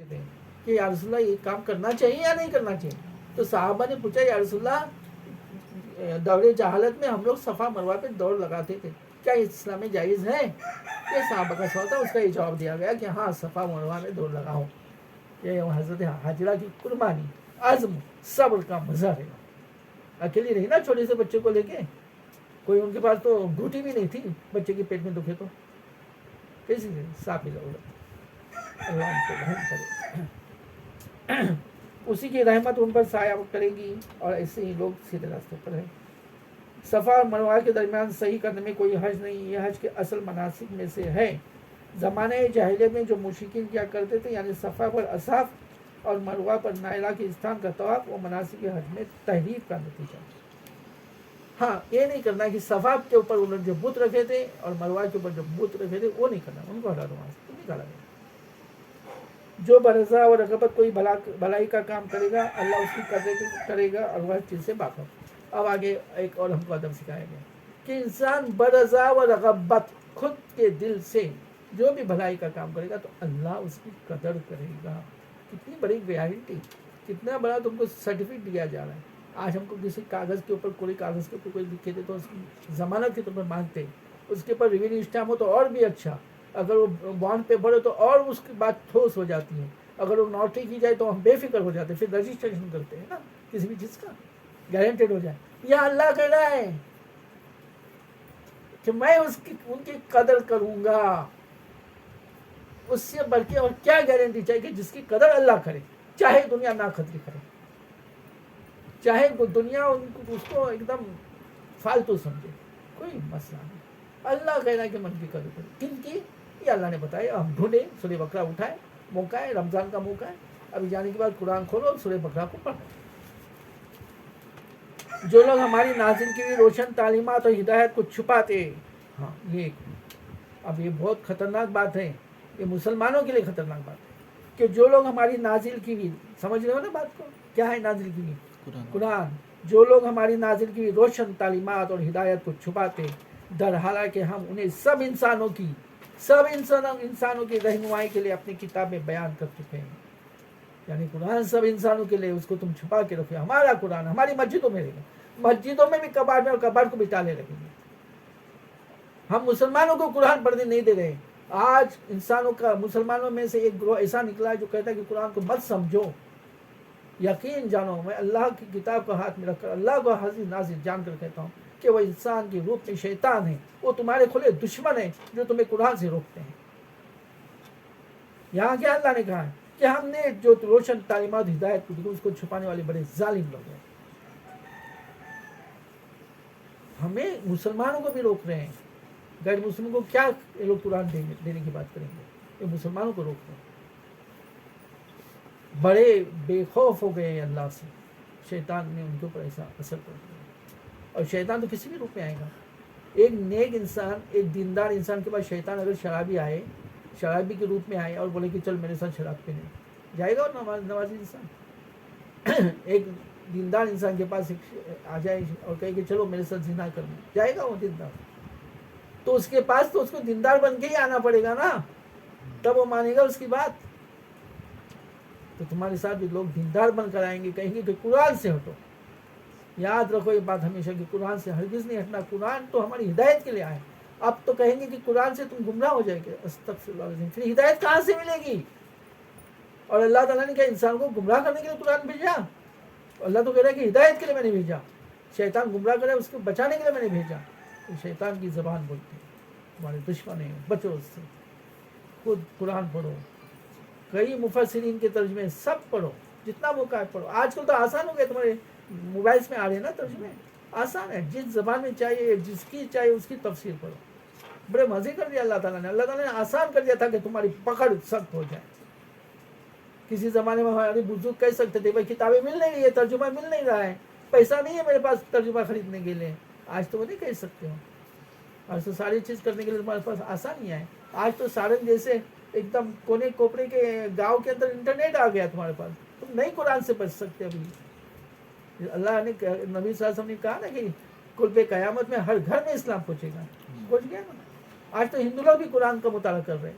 تھے کہ یا رسول اللہ یہ کام کرنا چاہیے یا نہیں کرنا چاہیے. تو صحابہ نے پوچھا یا رسول اللہ دور جہالت میں ہم لوگ صفا مروہ پہ دوڑ لگاتے تھے, کیا یہ اسلام میں جائز ہے؟ یہ صحابہ کا سوال تھا. اس کا یہ جواب دیا گیا کہ ہاں صفا مروہ میں دوڑ لگاؤ. یہ حضرت حاجرہ کی قربانی, عزم, صبر کا مظہر ہے. اکیلی رہی نا چھوٹے سے بچے کو لے کے, کوئی ان کے پاس تو گھوٹی بھی نہیں تھی, بچے کے پیٹ میں دکھے تو کیسی صافی ضرورت. اللہ ان کو رحم کرے, اسی کی رحمت ان پر سایہ کرے گی اور ایسے ہی لوگ سیدھے راستے پر ہیں. صفا اور مروہ کے درمیان صحیح کرنے میں کوئی حج نہیں, یہ حج کے اصل مناسک میں سے ہے. زمانہ جاہلیت میں جو مشرکین کیا کرتے تھے, یعنی صفا پر اصحاف اور مروہ پر نائلہ کے استان کا طواف, وہ مناسک حج میں تحریف کا نتیجہ. ہاں یہ نہیں کرنا کہ صفا کے اوپر انہوں نے جو بت رکھے تھے اور مروہ کے اوپر جو بت رکھے تھے وہ نہیں کرنا, ان کو ہٹا دو وہاں سے, نکالا گیا. جو برضا اور رغبت کوئی بھلائی کا کام کرے گا, اللہ اس کی قدر کرے گا اور وہ چیز سے باخبر. اب آگے ایک اور ہم کو ادب سکھایا گیا کہ انسان برضا و رغبت خود کے دل سے جو بھی بھلائی کا کام کرے گا تو اللہ اس کی قدر کرے گا. کتنی بڑی گارنٹی, کتنا بڑا تم کو سرٹیفکیٹ دیا جا رہا ہے. آج ہم کو کسی کاغذ کے اوپر, کوئی کاغذ کے اوپر کوئی لکھے تھے تو اس کی ضمانت کے طور پر مانگتے, اس کے اوپر ریوینیو اسٹامپ ہو تو اور بھی اچھا, اگر وہ بانڈ پیپر ہو تو اور اس کی بات ٹھوس ہو جاتی ہے, اگر وہ نوٹری کی جائے تو ہم بے فکر ہو جاتے ہیں, پھر رجسٹریشن کرتے ہیں نا کسی بھی چیز کا, گارنٹیڈ ہو جائے. یا اللہ کہہ رہا ہے کہ میں ان کی قدر کروں گا. اس سے بڑھ کے اور کیا گارنٹی چاہیے کہ جس کی قدر اللہ کرے, چاہے دنیا نہ قدر کرے, چاہے دنیا اس کو ایک دم فالتو سمجھے, کوئی مسئلہ نہیں. اللہ کہنا ہے کہ من کی قدر کرے. کن کی؟ یہ اللہ نے بتایا. ہم ڈھونڈے, سورہ بقرہ اٹھائے, موقع ہے, رمضان کا موقع ہے, ابھی جانے کے بعد قرآن کھولو, سورہ بقرہ کو پڑھو. جو لوگ ہماری نازل کی ہوئی روشن تعلیمات اور ہدایت کو چھپاتے, ہاں یہ اب یہ بہت خطرناک بات ہے, یہ مسلمانوں کے لیے خطرناک بات ہے کہ جو لوگ ہماری نازل کی ہوئی, سمجھ رہے ہو نا بات کو, کیا ہے نازل کی ہوئی؟ قرآن. جو لوگ ہماری نازل کی ہوئی روشن تعلیمات اور ہدایت کو چھپاتے, در حالانکہ ہم انہیں سب انسانوں کی رہنمائی کے لیے اپنی کتاب میں بیان کر چکے ہیں. یعنی قرآن سب انسانوں کے لیے, اس کو تم چھپا کے رکھو. ہمارا قرآن ہماری مسجدوں میں رہے گا, مسجدوں میں بھی کباڑ میں اور کباڑ کو بھی ٹالے رکھیں گے. ہم مسلمانوں کو قرآن پڑھنے نہیں دے رہے. آج مسلمانوں میں سے ایک گروہ ایسا نکلا ہے جو کہتا ہے کہ قرآن کو مت سمجھو. یقین جانو, میں اللہ کی کتاب کو ہاتھ میں رکھ کر اللہ کو حاضر ناظر جان کر کہتا ہوں کہ وہ انسان کی روح میں شیطان ہے, وہ تمہارے کھلے دشمن ہیں جو تمہیں قرآن سے روکتے ہیں. یہاں کیا اللہ نے کہا ہے کہ ہم نے جو روشن تعلیمات ہدایت کو دی اس کو چھپانے والے بڑے ظالم لوگ ہیں. ہمیں مسلمانوں کو بھی روک رہے ہیں, غیر مسلموں کو کیا یہ لوگ قرآن دینے کی بات کریں گے, یہ مسلمانوں کو روک رہے ہیں. بڑے بے خوف ہو گئے ہیں اللہ سے, شیطان نے ان کے اوپر ایسا اثر کر دیا. اور شیطان تو کسی بھی روپ میں آئے گا. ایک نیک انسان, ایک دیندار انسان کے پاس شیطان اگر شرابی کے روپ میں آئے اور بولے کہ چل میرے ساتھ شراب پینے, جائے گا. اور نمازی انسان ایک دیندار انسان کے پاس آ جائے اور کہے کہ چلو میرے ساتھ زنا کرنا, جائے گا وہ دیندار؟ تو اس کے پاس تو اس کو دیندار بن کے ہی آنا پڑے گا نا, تب وہ مانے گا اس کی بات. تو تمہارے ساتھ بھی لوگ دیندار بن کر آئیں گے, کہیں گے کہ قرآن سے ہٹو. یاد رکھو یہ بات ہمیشہ کہ قرآن سے ہرگز نہیں ہٹنا. قرآن تو ہماری ہدایت کے لیے آئے. اب تو کہیں گے کہ قرآن سے تم گمراہ ہو جائے گے, استغفر اللہ العظیم, پھر ہدایت کہاں سے ملے گی؟ اور اللہ تعالیٰ نے کہا انسان کو گمراہ کرنے کے لیے قرآن بھیجا. اللہ تو کہہ رہا ہے کہ ہدایت کے لیے میں نے بھیجا. شیطان گمراہ کرے اس کو بچانے کے لیے میں نے بھیجا. شیطان کی زبان بولتے ہیں, ہمارے دشمن ہیں, بچو اس سے. خود قرآن پڑھو, کئی مفسرین کے ترجمے سب پڑھو, جتنا موقع ہے پڑھو. آج کل تو آسان ہو گیا, تمہارے موبائلس میں آ رہے ہیں نا ترجمے, آسان ہے. جس زبان میں چاہیے, جس کی چاہیے اس کی تفسیر پڑھو. بڑے مزے کر دیا اللہ تعالیٰ نے. اللہ تعالیٰ نے آسان کر دیا تھا کہ تمہاری پکڑ سخت ہو جائے. کسی زمانے میں ہمارے بزرگ کہہ سکتے تھے بھائی کتابیں مل نہیں رہی ہے, ترجمہ مل نہیں رہا ہے, پیسہ نہیں ہے میرے پاس ترجمہ خریدنے کے لیے. آج تو وہ نہیں کہہ سکتے ہو. آج تو ساری چیز کرنے کے لیے تمہارے پاس آسانیاں ہیں. آج تو سارن جیسے ایک دم کونے کوپرے کے گاؤں کے اندر انٹرنیٹ آ گیا تمہارے پاس, تم نہیں قرآن سے بچ سکتے. ابھی اللہ نے, نبی صلی اللہ علیہ وسلم نے کہا نا کہ قرب قیامت میں ہر گھر میں اسلام پہنچے گا. پہنچ گیا نا. آج تو ہندو لوگ بھی قرآن کا مطالعہ کر رہے ہیں.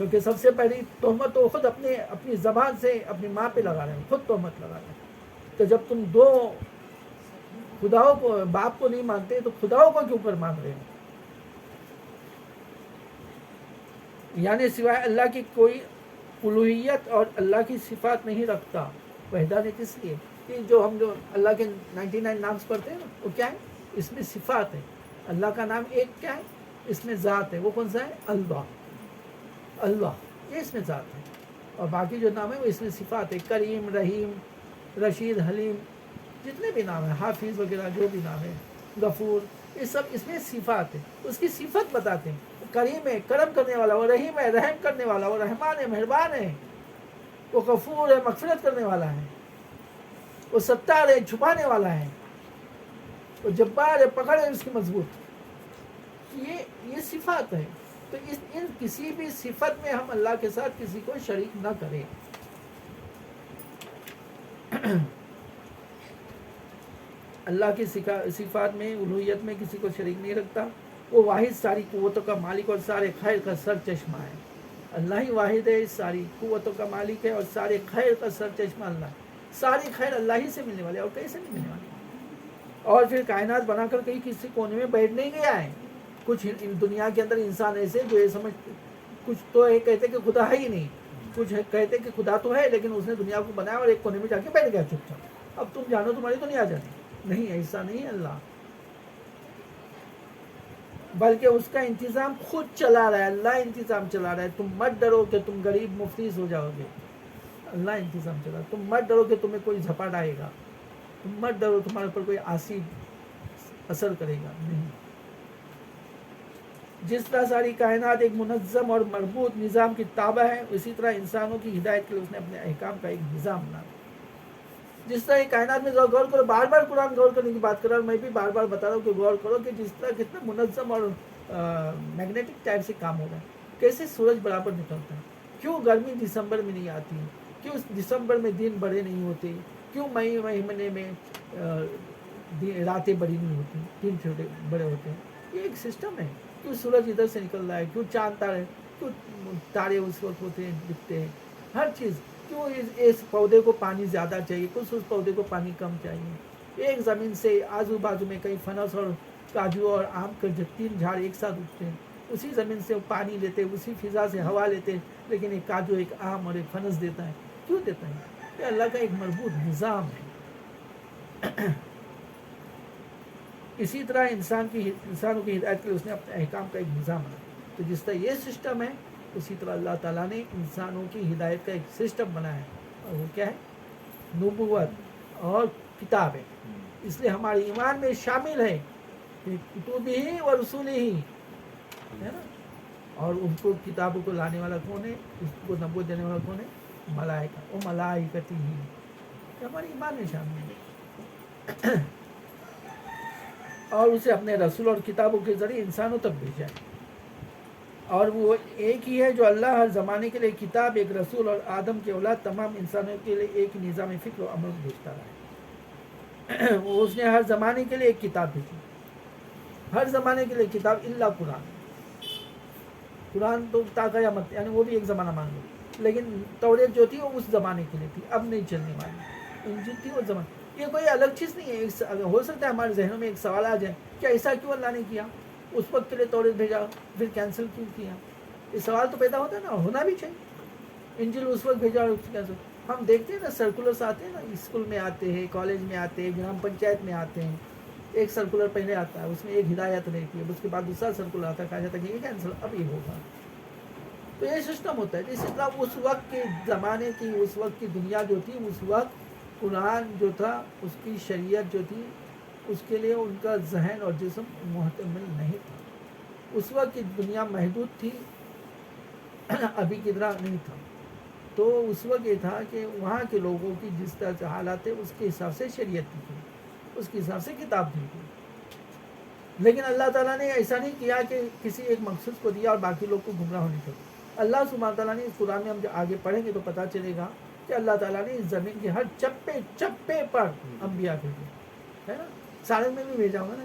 کیونکہ سب سے پہلی تہمت تو خود اپنی زبان سے اپنی ماں پہ لگا رہے ہیں، خود تہمت لگا رہے ہیں. تو جب تم دو خداؤں کو، باپ کو نہیں مانتے تو خداؤں کو کیوں کر مان رہے ہیں؟ یعنی سوائے اللہ کی کوئی الوہیت اور اللہ کی صفات نہیں رکھتا. وحدانیت اس لیے کہ جو ہم جو اللہ کے 99 نام پڑھتے ہیں نا، وہ کیا ہے؟ اس میں صفات ہے. اللہ کا نام ایک کیا ہے؟ اس میں ذات ہے. وہ کون سا ہے؟ اللہ. اللہ یہ اس میں ذات ہے، اور باقی جو نام ہے وہ اس میں صفات ہے. کریم، رحیم، رشید، حلیم، جتنے بھی نام ہیں، حافظ وغیرہ جو بھی نام ہے، غفور، یہ سب اس میں صفات ہے. اس کی صفت بتاتے ہیں. کریم ہے، کرم کرنے والا. وہ رحیم ہے، رحم کرنے والا. وہ رحمان ہے، مہربان ہے. وہ غفور ہے، مغفرت کرنے والا ہے. وہ ستار ہے، چھپانے والا ہے. وہ جبار ہے، پکڑ ہے اس کی مضبوط. یہ صفات ہے. تو ان کسی بھی صفت میں ہم اللہ کے ساتھ کسی کو شریک نہ کریں. اللہ کی صفات میں، الوہیت میں کسی کو شریک نہیں رکھتا. وہ واحد ساری قوتوں کا مالک اور سارے خیر کا سر چشمہ ہے. اللہ ہی واحد ہے، ساری قوتوں کا مالک ہے اور سارے خیر کا سر چشمہ اللہ. ساری خیر اللہ ہی سے ملنے والے، اور کہیں سے نہیں ملنے والے. اور پھر کائنات بنا کر کہیں کسی کونے میں بیٹھ نہیں گیا ہے. کچھ دنیا کے اندر انسان ایسے جو یہ سمجھ، کچھ تو یہ کہتے کہ خدا ہے ہی نہیں، کچھ کہتے کہ خدا تو ہے لیکن اس نے دنیا کو بنایا اور ایک کونے میں جا کے بیٹھ گیا چپ چاپ. اب تم جانو تمہاری دنیا جانے. نہیں، ایسا نہیں ہے اللہ، بلکہ اس کا انتظام خود چلا رہا ہے. اللہ انتظام چلا رہا ہے. تم مت ڈرو کہ تم غریب مفلس ہو جاؤ گے. اللہ انتظام چلا رہا ہے. تم مت ڈرو کہ تمہیں کوئی جھپٹ آئے گا. تم مت ڈرو تمہارے اوپر کوئی آسیب اثر کرے گا. نہیں. جس طرح ساری کائنات ایک منظم اور مربوط نظام کی تابع ہے، اسی طرح انسانوں کی ہدایت کے لیے اس نے اپنے احکام کا ایک نظام بنا. جس طرح کائنات میں غور کرو، بار بار قرآن غور کرنے کی بات کر رہا ہوں، میں بھی بار بار بتا رہا ہوں کہ غور کرو کہ جس طرح کتنا منظم اور میگنیٹک ٹائپ سے کام ہو رہا ہے. کیسے سورج برابر نکلتا ہے، کیوں گرمی دسمبر میں نہیں آتی، کیوں دسمبر میں دن بڑے نہیں ہوتے، کیوں مئی مہینے میں راتیں بڑی نہیں ہوتی، دن چھوٹے بڑے ہوتے ہیں. یہ ایک سسٹم ہے. کیوں سورج ادھر سے نکل رہا ہے، کیوں چاند تارے، کیوں تارے اس وقت ہوتے ہیں دکھتے ہیں، ہر چیز. کیوں اس پودے کو پانی زیادہ چاہیے، کچھ اس پودے کو پانی کم چاہیے. ایک زمین سے آزو بازو میں کئی فنس اور کاجو اور آم کے جو 3 جھاڑ ایک ساتھ اگتے ہیں، اسی زمین سے وہ پانی لیتے، اسی فضا سے ہوا لیتے، لیکن ایک کاجو، ایک آم اور ایک فنس دیتا ہے. کیوں دیتا ہے؟ یہ اللہ کا ایک مربوط نظام ہے. اسی طرح انسانوں کی ہدایت کے لیے اس نے اپنے احکام کا ایک نظام بنایا. تو جس طرح یہ سسٹم ہے، اسی طرح اللہ تعالیٰ نے انسانوں کی ہدایت کا ایک سسٹم بنایا ہے، اور وہ کیا ہے؟ نبوت اور کتاب ہے. اس لیے ہمارے ایمان میں شامل ہے کہ کتبی ہی اور رسولی ہی ہے نا. اور ان کو کتابوں کو لانے والا کون ہے، اس کو نبوت دینے والا کون ہے؟ ملائکہ. وہ ملائکتی ہی ہمارے ایمان میں شامل ہے. اور اسے اپنے رسول اور کتابوں کے ذریعے انسانوں تک بھیجا ہے. اور وہ ایک ہی ہے جو اللہ ہر زمانے کے لیے کتاب، ایک رسول اور آدم کے اولاد تمام انسانوں کے لیے ایک نظام فکر و عمل بھیجتا ہے. وہ اس نے ہر زمانے کے لیے ایک کتاب بھیجی، ہر زمانے کے لیے کتاب الا قرآن. قرآن تو تا قیامت، یعنی وہ بھی ایک زمانہ مان لو. لیکن توریت جو تھی وہ اس زمانے کے لیے تھی، اب نہیں چلنے والی. انجیل تھی وہ زمانہ. یہ کوئی الگ چیز نہیں ہے. ہو سکتا ہے ہمارے ذہنوں میں ایک سوال آ جائے، کیا ایسا کیوں اللہ نے کیا؟ اس وقت کے لیے توریت بھیجا پھر کینسل کیوں کیا؟ یہ سوال تو پیدا ہوتا ہے نا، ہونا بھی چاہیے. انجیل اس وقت بھیجا اور کینسل. ہم دیکھتے ہیں نا، سرکولرس آتے ہیں نا، اسکول میں آتے ہیں، کالج میں آتے ہیں، گرام پنچایت میں آتے ہیں. ایک سرکولر پہلے آتا ہے، اس میں ایک ہدایت رہتی ہے، اس کے بعد دوسرا سرکولر آتا ہے، کہا جاتا ہے کہ یہ کینسل اب یہ ہوگا. تو یہ سسٹم ہوتا ہے. اسی طرح اس وقت کے زمانے کی، اس وقت کی دنیا جو تھی، اس وقت قرآن جو تھا، اس کی شریعت جو تھی، اس کے لیے ان کا ذہن اور جسم محتمل نہیں تھا. اس وقت کی دنیا محدود تھی، ابھی کی طرح نہیں تھا. تو اس وقت یہ تھا کہ وہاں کے لوگوں کی جس طرح سے حالات ہے، اس کے حساب سے شریعت دی گئی، اس کے حساب سے کتاب دی گئی. لیکن اللہ تعالیٰ نے ایسا نہیں کیا کہ کسی ایک مقصد کو دیا اور باقی لوگ کو گمراہ ہونے کو. اللہ سبحانہ تعالیٰ نے اس قرآن میں، ہم جب آگے پڑھیں گے تو پتہ چلے گا کہ اللہ تعالیٰ نے اس زمین کے ہر چپے چپے پر انبیاء بھیجے ہے نا. سارے میں بھی بھیجا ہوگا نا،